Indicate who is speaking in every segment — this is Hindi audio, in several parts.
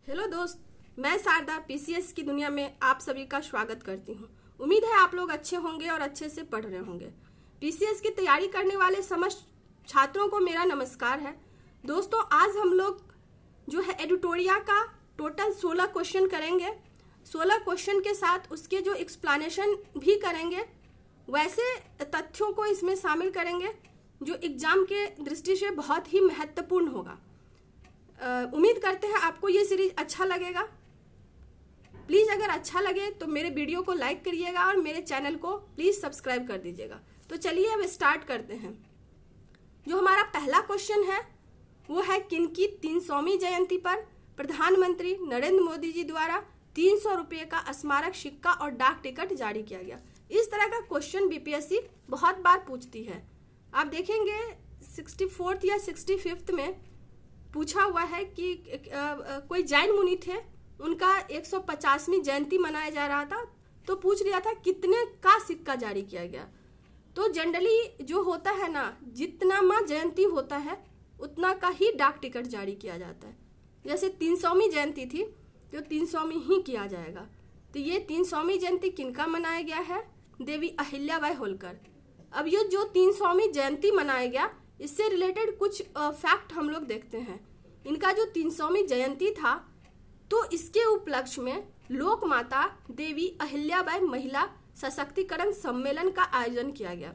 Speaker 1: हेलो दोस्त, मैं शारदा पीसीएस की दुनिया में आप सभी का स्वागत करती हूँ। उम्मीद है आप लोग अच्छे होंगे और अच्छे से पढ़ रहे होंगे। पीसीएस की तैयारी करने वाले समस्त छात्रों को मेरा नमस्कार है। दोस्तों, आज हम लोग जो है एडिटोरिया का टोटल 16 क्वेश्चन करेंगे। 16 क्वेश्चन के साथ उसके जो एक्सप्लेनेशन भी करेंगे, वैसे तथ्यों को इसमें शामिल करेंगे जो एग्जाम के दृष्टि से बहुत ही महत्वपूर्ण होगा। उम्मीद करते हैं आपको ये सीरीज अच्छा लगेगा। प्लीज़ अगर अच्छा लगे तो मेरे वीडियो को लाइक करिएगा और मेरे चैनल को प्लीज़ सब्सक्राइब कर दीजिएगा। तो चलिए अब स्टार्ट करते हैं। जो हमारा पहला क्वेश्चन है वो है, किनकी 300वीं जयंती पर प्रधानमंत्री नरेंद्र मोदी जी द्वारा 300 रुपये का स्मारक सिक्का और डाक टिकट जारी किया गया। इस तरह का क्वेश्चन बीपीएससी बहुत बार पूछती है। आप देखेंगे 64th या 65th में पूछा हुआ है कि कोई जैन मुनि थे, उनका 150वीं जयंती मनाया जा रहा था, तो पूछ लिया था कितने का सिक्का जारी किया गया। तो जनरली जो होता है ना, जितना माँ जयंती होता है उतना का ही डाक टिकट जारी किया जाता है। जैसे 300वीं जयंती थी तो 300वीं ही किया जाएगा। तो ये 300वीं जयंती किनका मनाया गया है? देवी अहिल्याबाई होलकर। अब ये जो 300वीं जयंती मनाया गया, इससे रिलेटेड कुछ फैक्ट हम लोग देखते हैं। इनका जो 300वीं जयंती था, तो इसके उपलक्ष्य में लोक माता देवी अहिल्याबाई महिला सशक्तिकरण सम्मेलन का आयोजन किया गया।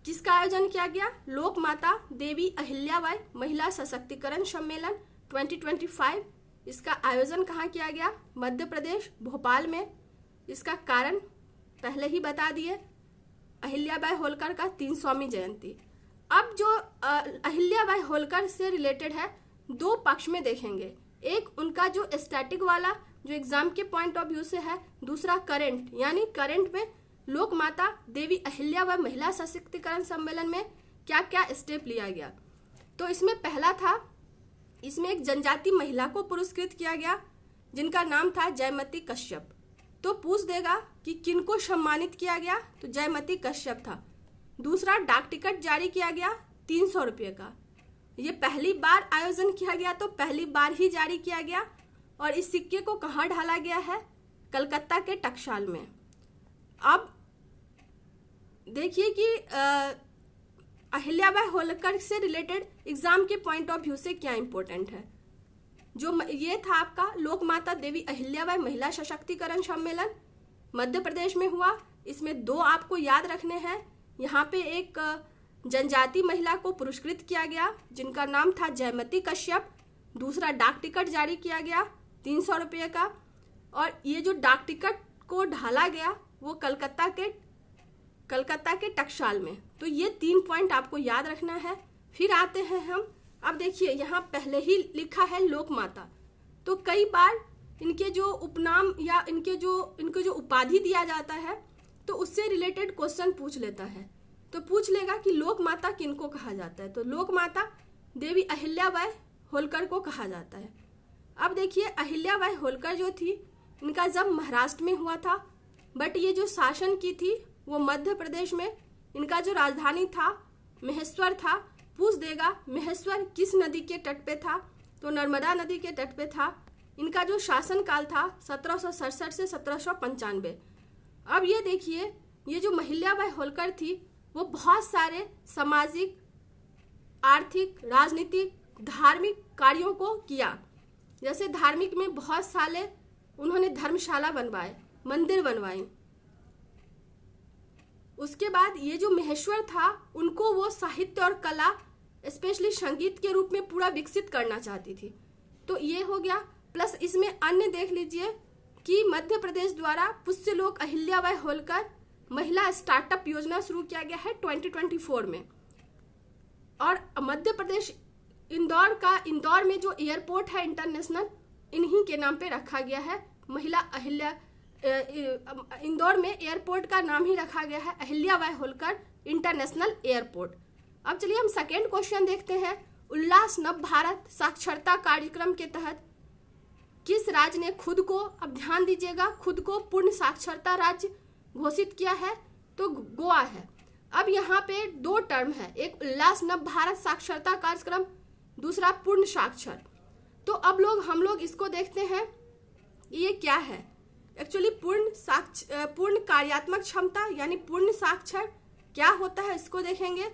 Speaker 1: किसका आयोजन किया गया? लोक माता देवी अहिल्याबाई महिला सशक्तिकरण सम्मेलन 2025। इसका आयोजन कहाँ किया गया? मध्य प्रदेश, भोपाल में। इसका कारण पहले ही बता दिए, अहिल्याबाई होलकर का 300वीं जयंती। अब जो अहिल्याबाई होलकर से रिलेटेड है, दो पक्ष में देखेंगे। एक उनका जो स्टैटिक वाला जो एग्जाम के पॉइंट ऑफ व्यू से है, दूसरा करंट, यानी करंट में लोक माता देवी अहिल्याबाई महिला सशक्तिकरण सम्मेलन में क्या क्या स्टेप लिया गया। तो इसमें पहला था, इसमें एक जनजाति महिला को पुरस्कृत किया गया जिनका नाम था जयमती कश्यप। तो पूछ देगा कि किनको सम्मानित किया गया, तो जयमती कश्यप था। दूसरा, डाक टिकट जारी किया गया 300 रुपये का। ये पहली बार आयोजन किया गया, तो पहली बार ही जारी किया गया। और इस सिक्के को कहाँ ढाला गया है? कलकत्ता के टकसाल में। अब देखिए कि अहिल्याबाई होलकर से रिलेटेड एग्जाम के पॉइंट ऑफ व्यू से क्या इंपॉर्टेंट है। जो ये था आपका लोक माता देवी अहिल्याबाई महिला सशक्तिकरण सम्मेलन, मध्य प्रदेश में हुआ। इसमें दो आपको याद रखने हैं। यहाँ पे एक जनजाति महिला को पुरस्कृत किया गया जिनका नाम था जयमती कश्यप। दूसरा, डाक टिकट जारी किया गया 300 रुपये का। और ये जो डाक टिकट को ढाला गया वो कलकत्ता के टकसाल में। तो ये 3 पॉइंट आपको याद रखना है। फिर आते हैं हम, अब देखिए यहाँ पहले ही लिखा है लोक माता। तो कई बार इनके जो उपनाम या इनको जो उपाधि दिया जाता है, तो उससे रिलेटेड क्वेश्चन पूछ लेता है। तो पूछ लेगा कि लोक माता किनको कहा जाता है, तो लोक माता देवी अहिल्याबाई होलकर को कहा जाता है। अब देखिए, अहिल्याबाई होलकर जो थी, इनका जब महाराष्ट्र में हुआ था, बट ये जो शासन की थी वो मध्य प्रदेश में। इनका जो राजधानी था महेश्वर था। पूछ देगा महेश्वर किस नदी के तट पे था, तो नर्मदा नदी के तट पे था। इनका जो शासनकाल था 1767 से 1795। अब ये देखिए, ये जो अहिल्याबाई होलकर थी वो बहुत सारे सामाजिक, आर्थिक, राजनीतिक, धार्मिक कार्यों को किया। जैसे धार्मिक में बहुत सारे उन्होंने धर्मशाला बनवाए, मंदिर बनवाए। उसके बाद ये जो महेश्वर था, उनको वो साहित्य और कला, स्पेशली संगीत के रूप में पूरा विकसित करना चाहती थी। तो ये हो गया। प्लस इसमें अन्य देख लीजिए कि मध्य प्रदेश द्वारा पुष्यलोक अहिल्याबाई होलकर महिला स्टार्टअप योजना शुरू किया गया है 2024 में। और मध्य प्रदेश इंदौर में जो एयरपोर्ट है इंटरनेशनल, इन्हीं के नाम पे रखा गया है। इंदौर में एयरपोर्ट का नाम ही रखा गया है अहिल्याबाई होलकर इंटरनेशनल एयरपोर्ट। अब चलिए हम सेकेंड क्वेश्चन देखते हैं। उल्लास नव भारत साक्षरता कार्यक्रम के तहत किस राज्य ने खुद को, अब ध्यान दीजिएगा, खुद को पूर्ण साक्षरता राज्य घोषित किया है? तो गोवा है। अब यहाँ पे दो टर्म है, एक उल्लास नव भारत साक्षरता कार्यक्रम, दूसरा पूर्ण साक्षर। तो अब हम लोग इसको देखते ये क्या है? एक्चुअली पूर्ण कार्यात्मक क्षमता यानी पूर्ण साक्षर क्या होता है इसको देखेंगे।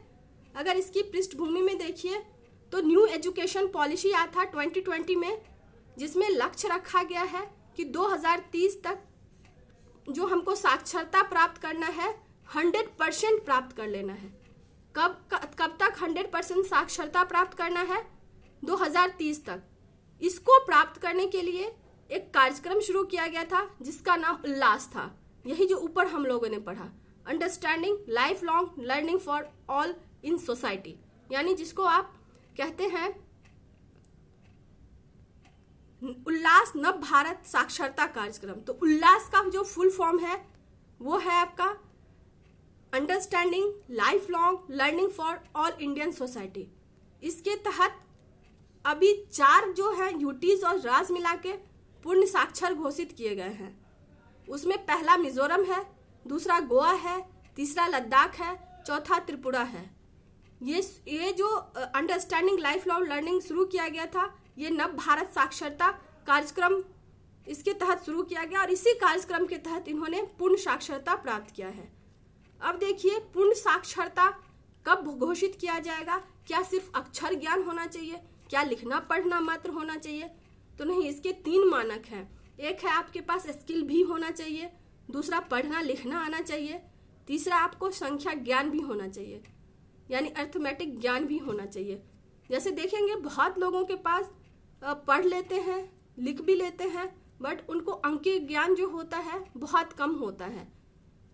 Speaker 1: अगर इसकी पृष्ठभूमि में देखिए तो न्यू एजुकेशन पॉलिसी आया था 2020 में, जिसमें लक्ष्य रखा गया है कि 2030 तक जो हमको साक्षरता प्राप्त करना है 100% प्राप्त कर लेना है। कब तक 100% साक्षरता प्राप्त करना है? 2030 तक। इसको प्राप्त करने के लिए एक कार्यक्रम शुरू किया गया था जिसका नाम उल्लास था। यही जो ऊपर हम लोगों ने पढ़ा, understanding life long learning for all in society, यानी जिसको आप कहते हैं उल्लास नव भारत साक्षरता कार्यक्रम। तो उल्लास का जो फुल फॉर्म है वो है आपका understanding life long learning for all Indian society. इसके तहत अभी 4 जो है यूटीज और राज्य मिला के पूर्ण साक्षर घोषित किए गए हैं। उसमें पहला मिजोरम है, दूसरा गोवा है, तीसरा लद्दाख है, चौथा त्रिपुरा है। ये जो अंडरस्टैंडिंग लाइफ लॉन्ग लर्निंग शुरू किया गया था, ये नव भारत साक्षरता कार्यक्रम इसके तहत शुरू किया गया और इसी कार्यक्रम के तहत इन्होंने पूर्ण साक्षरता प्राप्त किया है। अब देखिए पूर्ण साक्षरता कब घोषित किया जाएगा? क्या सिर्फ अक्षर ज्ञान होना चाहिए? क्या लिखना पढ़ना मात्र होना चाहिए? तो नहीं, इसके 3 मानक हैं। एक है आपके पास स्किल भी होना चाहिए, दूसरा पढ़ना लिखना आना चाहिए, तीसरा आपको संख्या ज्ञान भी होना चाहिए, यानी अर्थमेटिक ज्ञान भी होना चाहिए। जैसे देखेंगे बहुत लोगों के पास पढ़ लेते हैं, लिख भी लेते हैं, बट उनको अंकीय ज्ञान जो होता है बहुत कम होता है।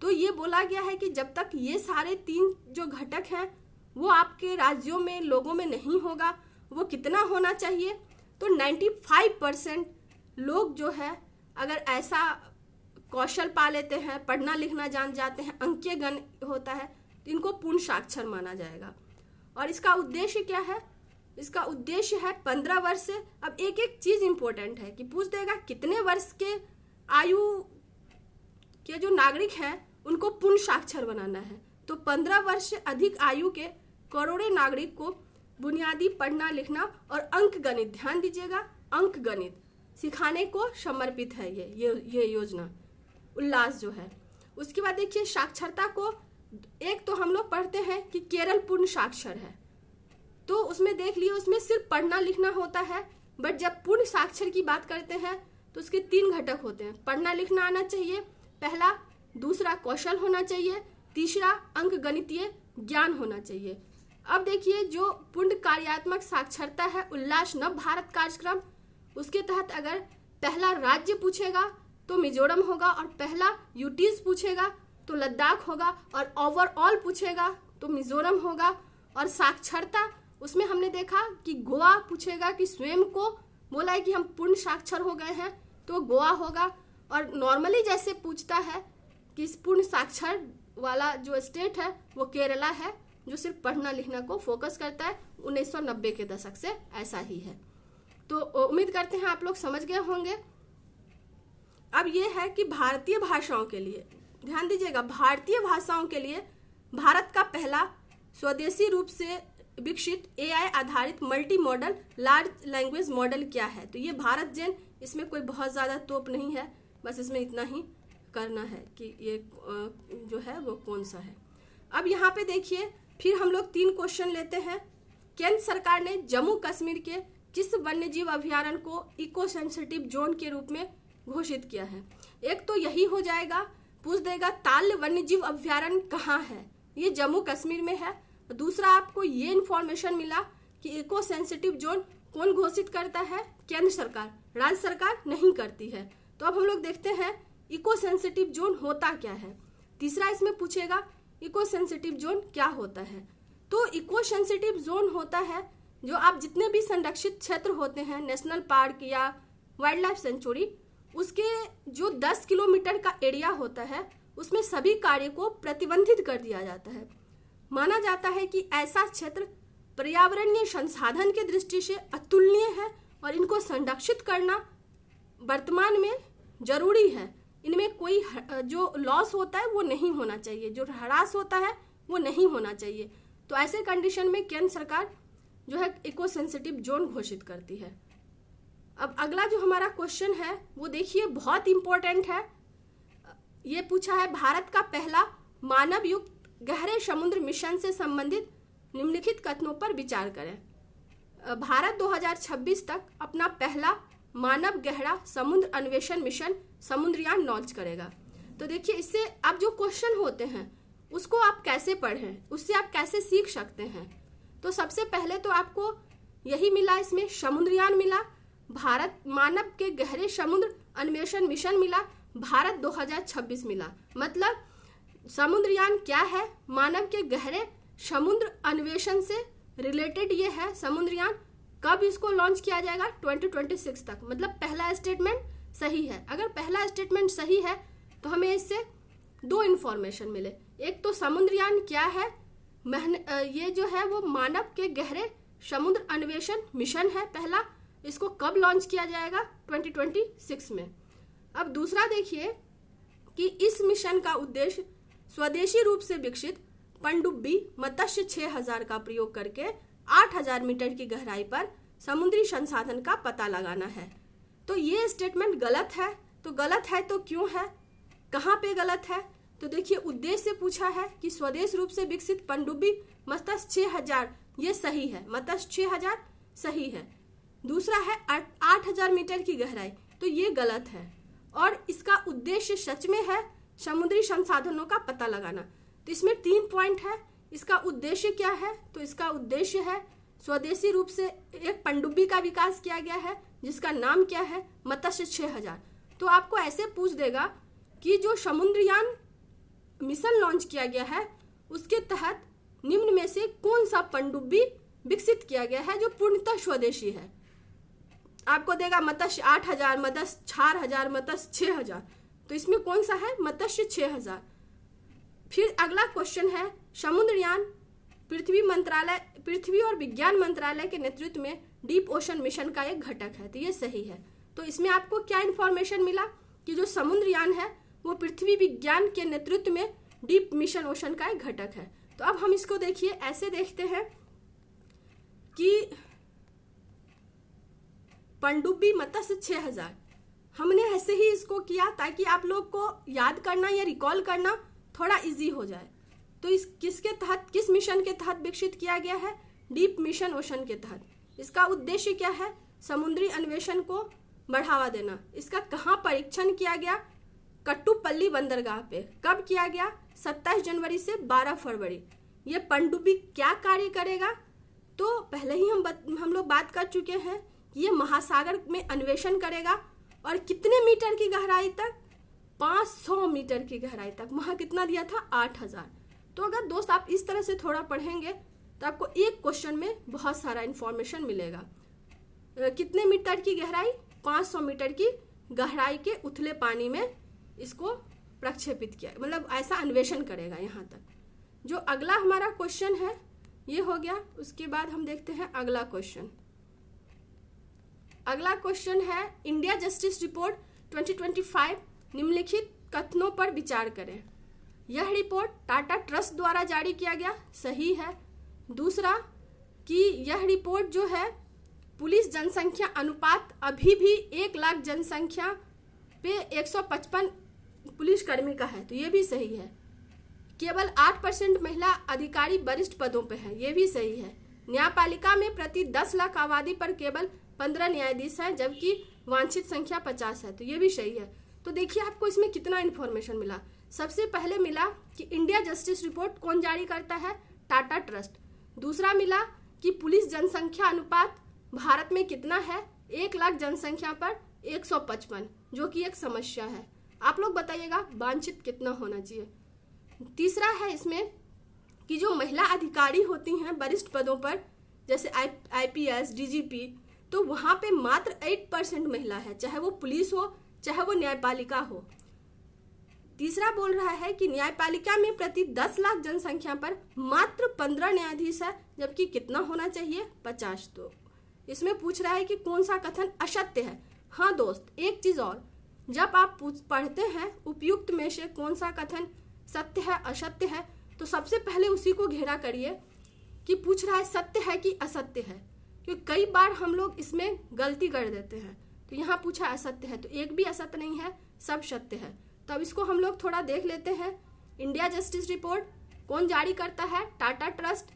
Speaker 1: तो ये बोला गया है कि जब तक ये सारे 3 जो घटक हैं वो आपके राज्यों में लोगों में नहीं होगा, वो कितना होना चाहिए? तो 95% लोग जो है अगर ऐसा कौशल पा लेते हैं, पढ़ना लिखना जान जाते हैं, अंकीय ज्ञान होता है, तो इनको पूर्ण साक्षर माना जाएगा। और इसका उद्देश्य क्या है? इसका उद्देश्य है 15 वर्ष से। अब एक एक चीज इंपॉर्टेंट है कि पूछ देगा कितने वर्ष के आयु के जो नागरिक हैं उनको पूर्ण साक्षर बनाना है। तो 15 वर्ष से अधिक आयु के करोड़ों नागरिक को बुनियादी पढ़ना लिखना और अंक गणित, ध्यान दीजिएगा, अंक गणित सिखाने को समर्पित है ये योजना उल्लास जो है। उसके बाद देखिए साक्षरता को, एक तो हम लोग पढ़ते हैं कि केरल पूर्ण साक्षर है, तो उसमें देख लिए उसमें सिर्फ पढ़ना लिखना होता है, बट जब पूर्ण साक्षर की बात करते हैं तो उसके 3 घटक होते हैं। पढ़ना लिखना आना चाहिए पहला, दूसरा कौशल होना चाहिए, तीसरा अंक गणितीय ज्ञान होना चाहिए। अब देखिए जो पूर्ण कार्यात्मक साक्षरता है उल्लास नव भारत कार्यक्रम, उसके तहत अगर पहला राज्य पूछेगा तो मिजोरम होगा, और पहला यूटीज पूछेगा तो लद्दाख होगा, और ओवरऑल पूछेगा तो मिजोरम होगा। और साक्षरता उसमें हमने देखा कि गोवा पूछेगा कि स्वयं को बोला है कि हम पूर्ण साक्षर हो गए हैं तो गोवा होगा। और नॉर्मली जैसे पूछता है कि पूर्ण साक्षर वाला जो स्टेट है वो केरला है, जो सिर्फ पढ़ना लिखना को फोकस करता है। 1990 के दशक से ऐसा ही है। तो उम्मीद करते हैं आप लोग समझ गए होंगे। अब ये है कि भारतीय भाषाओं के लिए ध्यान दीजिएगा, भारतीय भाषाओं के लिए भारत का पहला स्वदेशी रूप से विकसित AI आधारित multi modal large language model क्या है? तो ये भारत जेन, इसमें कोई बहुत ज़्यादा तोप नहीं है, बस इसमें इतना ही करना है कि ये जो है वो कौन सा है। अब यहाँ पे देखिए फिर हम लोग 3 क्वेश्चन लेते हैं। केंद्र सरकार ने जम्मू कश्मीर के किस वन्यजीव अभयारण्य को इको सेंसिटिव जोन के रूप में घोषित किया है? एक तो यही हो जाएगा, पूछ देगा ताल वन्यजीव अभयारण्य कहाँ है? ये जम्मू कश्मीर में है। दूसरा आपको ये इन्फॉर्मेशन मिला कि इको सेंसिटिव जोन कौन घोषित करता है? केंद्र सरकार, राज्य सरकार नहीं करती है। तो अब हम लोग देखते हैं इको सेंसिटिव जोन होता क्या है। तीसरा इसमें पूछेगा इको सेंसिटिव जोन क्या होता है? तो इको सेंसिटिव जोन होता है जो आप जितने भी संरक्षित क्षेत्र होते हैं, नेशनल पार्क या वाइल्ड लाइफ सेंचुरी, उसके जो 10 किलोमीटर का एरिया होता है उसमें सभी कार्य को प्रतिबंधित कर दिया जाता है। माना जाता है कि ऐसा क्षेत्र पर्यावरणीय संसाधन की दृष्टि से अतुलनीय है और इनको संरक्षित करना वर्तमान में जरूरी है। इनमें कोई जो लॉस होता है वो नहीं होना चाहिए, जो ह्रास होता है वो नहीं होना चाहिए। तो ऐसे कंडीशन में केंद्र सरकार जो है इको सेंसिटिव जोन घोषित करती है। अब अगला जो हमारा क्वेश्चन है वो देखिए बहुत इंपॉर्टेंट है। ये पूछा है भारत का पहला मानव युक्त गहरे समुद्र मिशन से संबंधित निम्नलिखित कथनों पर विचार करें। भारत 2026 तक अपना पहला मानव गहरा समुद्र अन्वेषण मिशन समुद्रयान लॉन्च करेगा। तो देखिए इससे अब जो क्वेश्चन होते हैं उसको आप कैसे पढ़ें, उससे आप कैसे सीख सकते हैं। तो सबसे पहले तो आपको यही मिला, इसमें समुद्रयान मिला, भारत मानव के गहरे समुद्र अन्वेषण मिशन मिला, भारत 2026 मिला। मतलब समुद्रयान क्या है, मानव के गहरे समुद्र अन्वेषण से रिलेटेड ये है समुद्रयान। कब इसको लॉन्च किया जाएगा, 2026 तक। मतलब पहला स्टेटमेंट सही है। अगर पहला स्टेटमेंट सही है तो हमें इससे दो इन्फॉर्मेशन मिले। एक तो समुद्रयान क्या है, ये जो है वो मानव के गहरे समुद्र अन्वेषण मिशन है पहला, इसको कब लॉन्च किया जाएगा, 2026 में। अब दूसरा देखिए कि इस मिशन का उद्देश्य स्वदेशी रूप से विकसित पनडुब्बी मत्स्य 6000 का प्रयोग करके 8000 मीटर की गहराई पर समुद्री संसाधन का पता लगाना है। तो ये स्टेटमेंट गलत है। तो गलत है तो क्यों है, कहाँ पे गलत है? तो देखिए उद्देश्य से पूछा है कि स्वदेश रूप से विकसित पनडुब्बी मत्स्य 6000, ये सही है, मत्स्य 6000 सही है। दूसरा है 8000 मीटर की गहराई, तो ये गलत है। और इसका उद्देश्य सच में है समुद्री संसाधनों का पता लगाना। तो इसमें 3 पॉइंट है। इसका उद्देश्य क्या है, तो इसका उद्देश्य है स्वदेशी रूप से एक पनडुब्बी का विकास किया गया है जिसका नाम क्या है, मत्स्य 6000। तो आपको ऐसे पूछ देगा कि जो समुद्रयान मिशन लॉन्च किया गया है उसके तहत निम्न में से कौन सा पनडुब्बी विकसित किया गया है जो पूर्णतः स्वदेशी है। आपको देगा मत्स्य 8000, मत्स्य 4000, मत्स्य 6000। तो इसमें कौन सा है, मत्स्य 6000। फिर अगला क्वेश्चन है समुद्रयान पृथ्वी और विज्ञान मंत्रालय के नेतृत्व में डीप ओशन मिशन का एक घटक है। तो ये सही है। तो इसमें आपको क्या इन्फॉर्मेशन मिला कि जो समुद्रयान है वो पृथ्वी विज्ञान के नेतृत्व में डीप मिशन ओशन का एक घटक है। तो अब हम इसको देखिए ऐसे देखते हैं कि पनडुब्बी मत्स्य 6000, हमने ऐसे ही इसको किया ताकि आप लोग को याद करना या रिकॉल करना थोड़ा इजी हो जाए। तो इस किसके तहत, किस मिशन के तहत विकसित किया गया है, डीप मिशन ओशन के तहत। इसका उद्देश्य क्या है, समुद्री अन्वेषण को बढ़ावा देना। इसका कहाँ परीक्षण किया गया, कट्टुपल्ली बंदरगाह पे। कब किया गया, 27 जनवरी से 12 फरवरी। ये पनडुब्बी क्या कार्य करेगा, तो पहले ही हम लोग बात कर चुके हैं कि ये महासागर में अन्वेषण करेगा। और कितने मीटर की गहराई तक, 500 मीटर की गहराई तक। वहाँ कितना दिया था, 8000। तो अगर दोस्त आप इस तरह से थोड़ा पढ़ेंगे तो आपको एक क्वेश्चन में बहुत सारा इन्फॉर्मेशन मिलेगा। कितने मीटर की गहराई, 500 मीटर की गहराई के उथले पानी में इसको प्रक्षेपित किया, मतलब ऐसा अन्वेषण करेगा यहाँ तक। जो अगला हमारा क्वेश्चन है ये हो गया। उसके बाद हम देखते हैं अगला क्वेश्चन। अगला क्वेश्चन है इंडिया जस्टिस रिपोर्ट 2025 निम्नलिखित कथनों पर विचार करें। यह रिपोर्ट टाटा ट्रस्ट द्वारा जारी किया गया, सही है। दूसरा कि यह रिपोर्ट जो है पुलिस जनसंख्या अनुपात अभी भी 1 लाख जनसंख्या पे 155 पुलिसकर्मी का है, तो ये भी सही है। केवल 8% महिला अधिकारी वरिष्ठ पदों पे हैं, ये भी सही है। न्यायपालिका में प्रति 10 लाख आबादी पर केवल 15 न्यायाधीश हैं, जबकि वांछित संख्या 50 है, तो ये भी सही है। तो देखिए आपको इसमें कितना इन्फॉर्मेशन मिला। सबसे पहले मिला कि इंडिया जस्टिस रिपोर्ट कौन जारी करता है, टाटा ट्रस्ट। दूसरा मिला कि पुलिस जनसंख्या अनुपात भारत में कितना है, 1 लाख जनसंख्या पर 155, जो कि एक समस्या है। आप लोग बताइएगा वांछित कितना होना चाहिए। तीसरा है इसमें कि जो महिला अधिकारी होती हैं वरिष्ठ पदों पर, जैसे IPS, DGP, तो वहाँ पे मात्र 8% महिला है, चाहे वो पुलिस हो चाहे वो न्यायपालिका हो। तीसरा बोल रहा है कि न्यायपालिका में प्रति 10 लाख जनसंख्या पर मात्र 15 न्यायाधीश है, जबकि कितना होना चाहिए, 50। तो इसमें पूछ रहा है कि कौन सा कथन असत्य है। हाँ दोस्त, एक चीज और, जब आप पढ़ते हैं उपयुक्त में से कौन सा कथन सत्य है असत्य है, तो सबसे पहले उसी को घेरा करिए कि पूछ रहा है सत्य है कि असत्य है, क्योंकि कई बार हम लोग इसमें गलती कर देते हैं। तो यहाँ पूछा असत्य है, तो एक भी असत्य नहीं है, सब सत्य है। तो अब इसको हम लोग थोड़ा देख लेते हैं। इंडिया जस्टिस रिपोर्ट कौन जारी करता है? टाटा ट्रस्ट।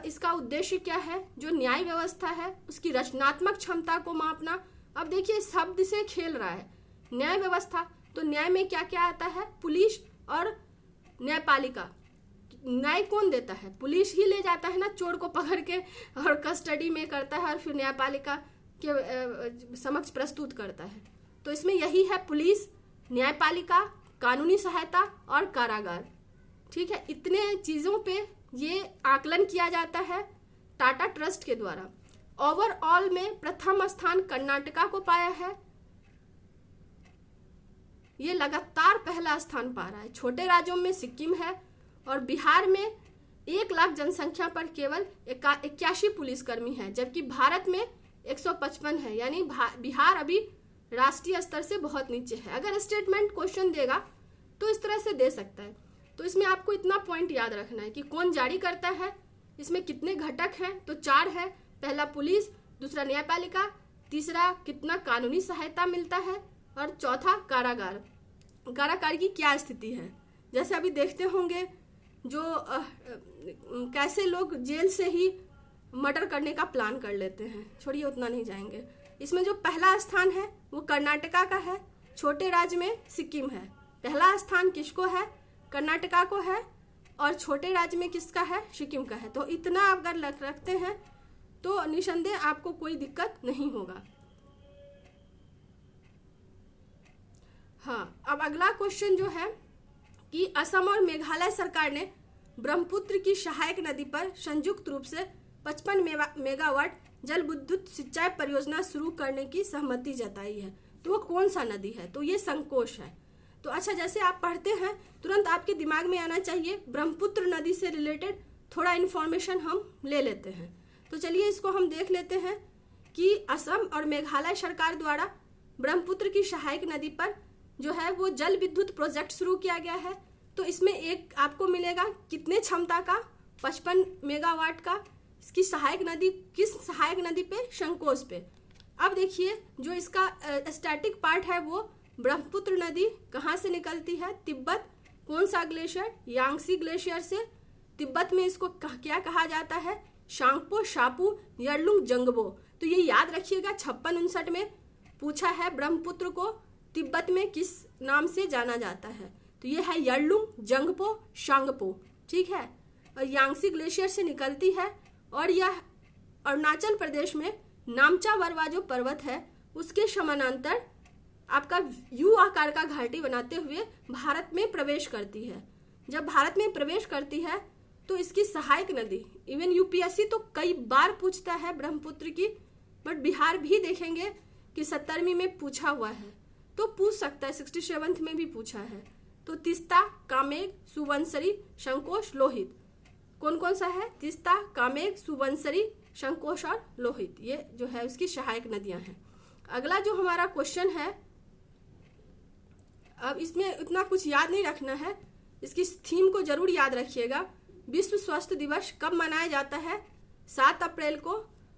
Speaker 1: इसका उद्देश्य क्या है? जो न्याय व्यवस्था है उसकी रचनात्मक क्षमता को मापना। अब देखिए शब्द से खेल रहा है, न्याय व्यवस्था, तो न्याय में क्या क्या आता है? पुलिस और न्यायपालिका। न्याय कौन देता है? पुलिस ही ले जाता है ना, चोर को पकड़ के और कस्टडी में करता है और फिर न्यायपालिका के समक्ष प्रस्तुत करता है। तो इसमें यही है, पुलिस, न्यायपालिका, कानूनी सहायता और कारागार। ठीक है, इतने चीज़ों पे ये आकलन किया जाता है टाटा ट्रस्ट के द्वारा। ओवरऑल में प्रथम स्थान कर्नाटका को पाया है, ये लगातार पहला स्थान पा रहा है। छोटे राज्यों में सिक्किम है और बिहार में 1 लाख जनसंख्या पर केवल 81 पुलिसकर्मी है, जबकि भारत में 155 है। यानी बिहार अभी राष्ट्रीय स्तर से बहुत नीचे है। अगर स्टेटमेंट क्वेश्चन देगा तो इस तरह से दे सकता है। तो इसमें आपको इतना पॉइंट याद रखना है कि कौन जारी करता है, इसमें कितने घटक हैं, तो 4 है। पहला पुलिस, दूसरा न्यायपालिका, तीसरा कितना कानूनी सहायता मिलता है और चौथा कारागार। कारागार की क्या स्थिति है, जैसे अभी देखते होंगे जो कैसे लोग जेल से ही मर्डर करने का प्लान कर लेते हैं। छोड़िए, उतना नहीं जाएंगे। इसमें जो पहला स्थान है वो कर्नाटका का है, छोटे राज्य में सिक्किम है। पहला स्थान किसको है? कर्नाटका को है, और छोटे राज्य में किसका है? सिक्किम का है। तो इतना अगर रखते हैं तो निसंदेह आपको कोई दिक्कत नहीं होगा। हाँ, अब अगला क्वेश्चन जो है कि असम और मेघालय सरकार ने ब्रह्मपुत्र की सहायक नदी पर संयुक्त रूप से 55 मेगावाट जल विद्युत सिंचाई परियोजना शुरू करने की सहमति जताई है। तो वो कौन सा नदी है? तो ये संकोश है। तो अच्छा, जैसे आप पढ़ते हैं तुरंत आपके दिमाग में आना चाहिए ब्रह्मपुत्र नदी से रिलेटेड थोड़ा इन्फॉर्मेशन हम ले लेते हैं। तो चलिए इसको हम देख लेते हैं कि असम और मेघालय सरकार द्वारा ब्रह्मपुत्र की सहायक नदी पर जो है वो जल विद्युत प्रोजेक्ट शुरू किया गया है। तो इसमें एक आपको मिलेगा कितने क्षमता का? 55 मेगावाट का। इसकी सहायक नदी किस सहायक नदी पे? संकोश पे। अब देखिए जो इसका स्टैटिक पार्ट है वो ब्रह्मपुत्र नदी कहाँ से निकलती है? तिब्बत। कौन सा ग्लेशियर? यांगसी ग्लेशियर से। तिब्बत में इसको क्या कहा जाता है? Tsangpo, shampoo, Yarlung, Zangbo. तो ये याद रखिएगा, 56-59 में पूछा है ब्रह्मपुत्र को तिब्बत में किस नाम से जाना जाता है। तो ये है यरलुंग, जंगपो, शांगपो। ठीक है, और यांगसी ग्लेशियर से निकलती है और यह अरुणाचल प्रदेश में नामचा वरवा जो पर्वत है उसके समानांतर आपका यू आकार का घाटी बनाते हुए भारत में प्रवेश करती है। जब भारत में प्रवेश करती है तो इसकी सहायक नदी, इवन यूपीएससी तो कई बार पूछता है ब्रह्मपुत्र की, बट बिहार भी देखेंगे कि 70वीं में पूछा हुआ है, तो पूछ सकता है, 67th में भी पूछा है। तो तीस्ता, कामेग, सुबनसिरी, संकोश, लोहित। कौन कौन सा है? तीस्ता, कामेग, सुबनसिरी, संकोश और लोहित, ये जो है उसकी सहायक नदियां हैं। अगला जो हमारा क्वेश्चन है, अब इसमें इतना कुछ याद नहीं रखना है, इसकी थीम को जरूर याद रखिएगा। विश्व स्वास्थ्य दिवस कब मनाया जाता है? 7 अप्रैल को।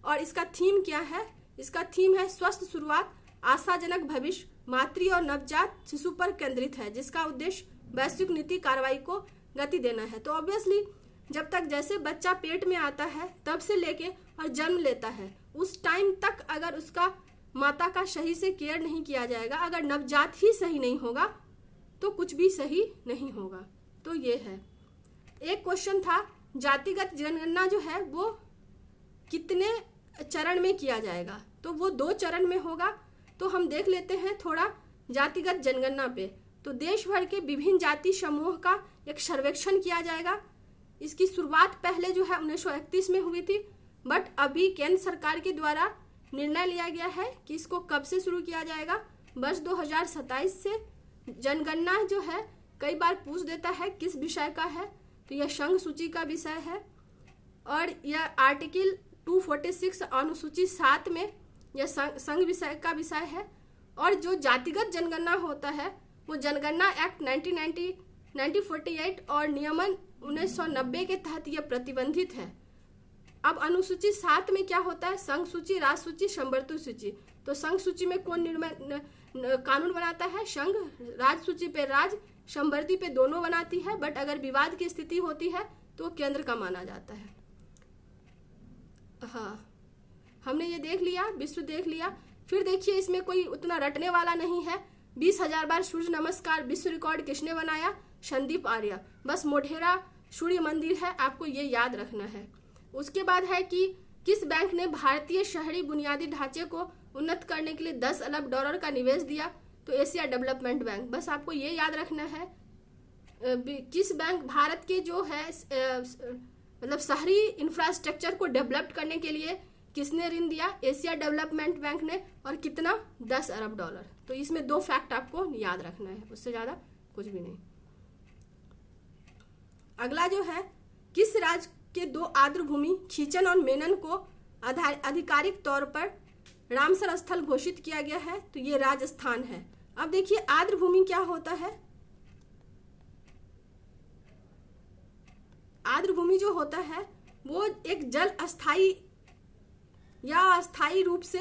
Speaker 1: और इसका थीम क्या है? इसका थीम है स्वस्थ शुरुआत, आशाजनक भविष्य, मातृ और नवजात शिशु पर केंद्रित है, जिसका उद्देश्य वैश्विक नीति कार्रवाई को गति देना है। तो ऑब्वियसली जब तक जैसे बच्चा पेट में आता है तब से लेके और जन्म लेता है उस टाइम तक अगर उसका माता का सही से केयर नहीं किया जाएगा, अगर नवजात ही सही नहीं होगा तो कुछ भी सही नहीं होगा। तो ये है। एक क्वेश्चन था जातिगत जनगणना जो है वो कितने चरण में किया जाएगा? तो वो 2 चरण में होगा। तो हम देख लेते हैं थोड़ा जातिगत जनगणना पे। तो देश भर के विभिन्न जाति समूह का एक सर्वेक्षण किया जाएगा। इसकी शुरुआत पहले जो है 1931 में हुई थी, बट अभी केंद्र सरकार के द्वारा निर्णय लिया गया है कि इसको कब से शुरू किया जाएगा? वर्ष 2027 से। जनगणना जो है कई बार पूछ देता है किस विषय का है, तो यह संघ सूची का विषय है और यह आर्टिकल 246 अनुसूची 7 में यह संघ विषय का विषय है। और जो जातिगत जनगणना होता है वो जनगणना एक्ट 1948 और नियमन 1990 के तहत यह प्रतिबंधित है। अब अनुसूची 7 में क्या होता है? संघ सूची, राज्य सूची, संवर्तु सूची। तो संघ सूची में कौन कानून बनाता है? संघ। राज्य सूची पे राज्य, समवर्ती पे दोनों बनाती है, बट अगर विवाद की स्थिति होती है तो केंद्र का माना जाता है। हाँ, हमने ये देख लिया, विश्व देख लिया। फिर देखिए, इसमें कोई उतना रटने वाला नहीं है। 20,000 बार सूर्य नमस्कार विश्व रिकॉर्ड किसने बनाया? संदीप आर्य। बस मोढेरा सूर्य मंदिर है, आपको ये याद रखना है। उसके बाद है कि किस बैंक ने भारतीय शहरी बुनियादी ढांचे को उन्नत करने के लिए $10 अरब का निवेश दिया? तो एशिया डेवलपमेंट बैंक। बस आपको ये याद रखना है। किस बैंक भारत के जो है मतलब शहरी इंफ्रास्ट्रक्चर को डेवलप करने के लिए किसने ऋण दिया? एशिया डेवलपमेंट बैंक ने। और कितना? $10 अरब। तो इसमें 2 फैक्ट आपको याद रखना है, उससे ज्यादा कुछ भी नहीं। अगला जो है, किस राज्य के 2 आर्द्रभूमि खींचन और मेनन को आधिकारिक तौर पर रामसर स्थल घोषित किया गया है? तो ये राजस्थान है। अब देखिए, आर्द्रभूमि क्या होता है? आर्द्रभूमि जो होता है वो एक जल अस्थाई या अस्थाई रूप से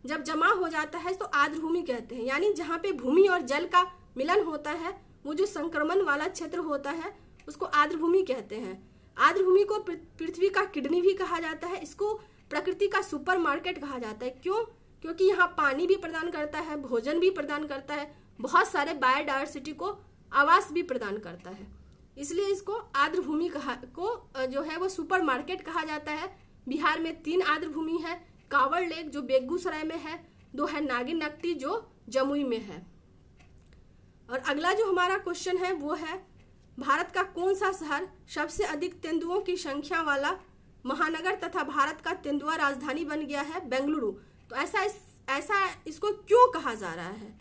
Speaker 1: जब जमा हो जाता है तो आर्द्रभूमि कहते हैं। यानी जहाँ पे भूमि और जल का मिलन होता है, वो जो संक्रमण वाला क्षेत्र होता है उसको आर्द्रभूमि कहते हैं। आर्द्रभूमि को पृथ्वी का किडनी भी कहा जाता है। इसको प्रकृति का सुपरमार्केट कहा जाता है। क्यों? क्योंकि यहाँ पानी भी प्रदान करता है, भोजन भी प्रदान करता है, बहुत सारे बायोडायवर्सिटी को आवास भी प्रदान करता है। इसलिए इसको आर्द्रभूमि को जो है वो सुपरमार्केट कहा जाता है। बिहार में 3 आर्द्रभूमि है। कांवड़ लेक जो बेगूसराय में है, 2 है नागिनट्टी जो जमुई में है। और अगला जो हमारा क्वेश्चन है वो है, भारत का कौन सा शहर सबसे अधिक तेंदुओं की संख्या वाला महानगर तथा भारत का तेंदुआ राजधानी बन गया है? बेंगलुरु। तो ऐसा इसको क्यों कहा जा रहा है?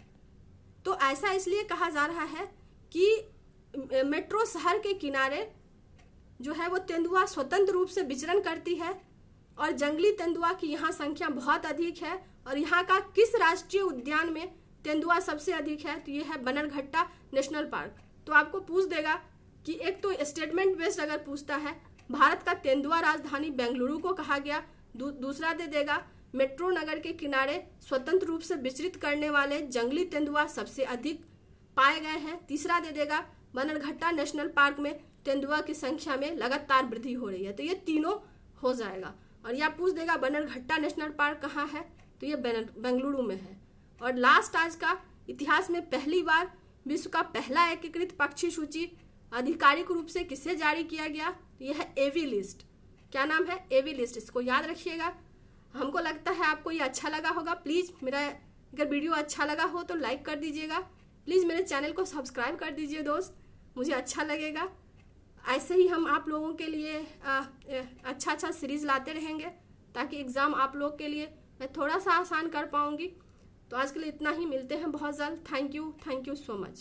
Speaker 1: तो ऐसा इसलिए कहा जा रहा है कि मेट्रो शहर के किनारे जो है वो तेंदुआ स्वतंत्र रूप से विचरण करती है और जंगली तेंदुआ की यहाँ संख्या बहुत अधिक है। और यहाँ का किस राष्ट्रीय उद्यान में तेंदुआ सबसे अधिक है? तो ये है बनरघट्टा नेशनल पार्क। तो आपको पूछ देगा कि एक तो स्टेटमेंट बेस्ड अगर पूछता है, भारत का तेंदुआ राजधानी बेंगलुरु को कहा गया। दूसरा दे देगा, मेट्रो नगर के किनारे स्वतंत्र रूप से विचरित करने वाले जंगली तेंदुआ सबसे अधिक पाए गए हैं। तीसरा दे देगा, बनरघट्टा नेशनल पार्क में तेंदुआ की संख्या में लगातार वृद्धि हो रही है। तो ये तीनों हो जाएगा। और यह पूछ देगा बनरघट्टा नेशनल पार्क कहाँ है? तो ये बेंगलुरु में है। और लास्ट, आज का इतिहास में पहली बार विश्व का पहला एकीकृत पक्षी सूची आधिकारिक रूप से किससे जारी किया गया? तो यह है एवी लिस्ट। क्या नाम है? एवी लिस्ट। इसको याद रखिएगा। हमको लगता है आपको ये अच्छा लगा होगा। प्लीज़ मेरा अगर वीडियो अच्छा लगा हो तो लाइक कर दीजिएगा। प्लीज़ मेरे चैनल को सब्सक्राइब कर दीजिए दोस्त, मुझे अच्छा लगेगा। ऐसे ही हम आप लोगों के लिए अच्छा सीरीज़ लाते रहेंगे ताकि एग्ज़ाम आप लोग के लिए मैं थोड़ा सा आसान कर पाऊँगी। तो आज के लिए इतना ही, मिलते हैं बहुत जल्द। Thank you so much.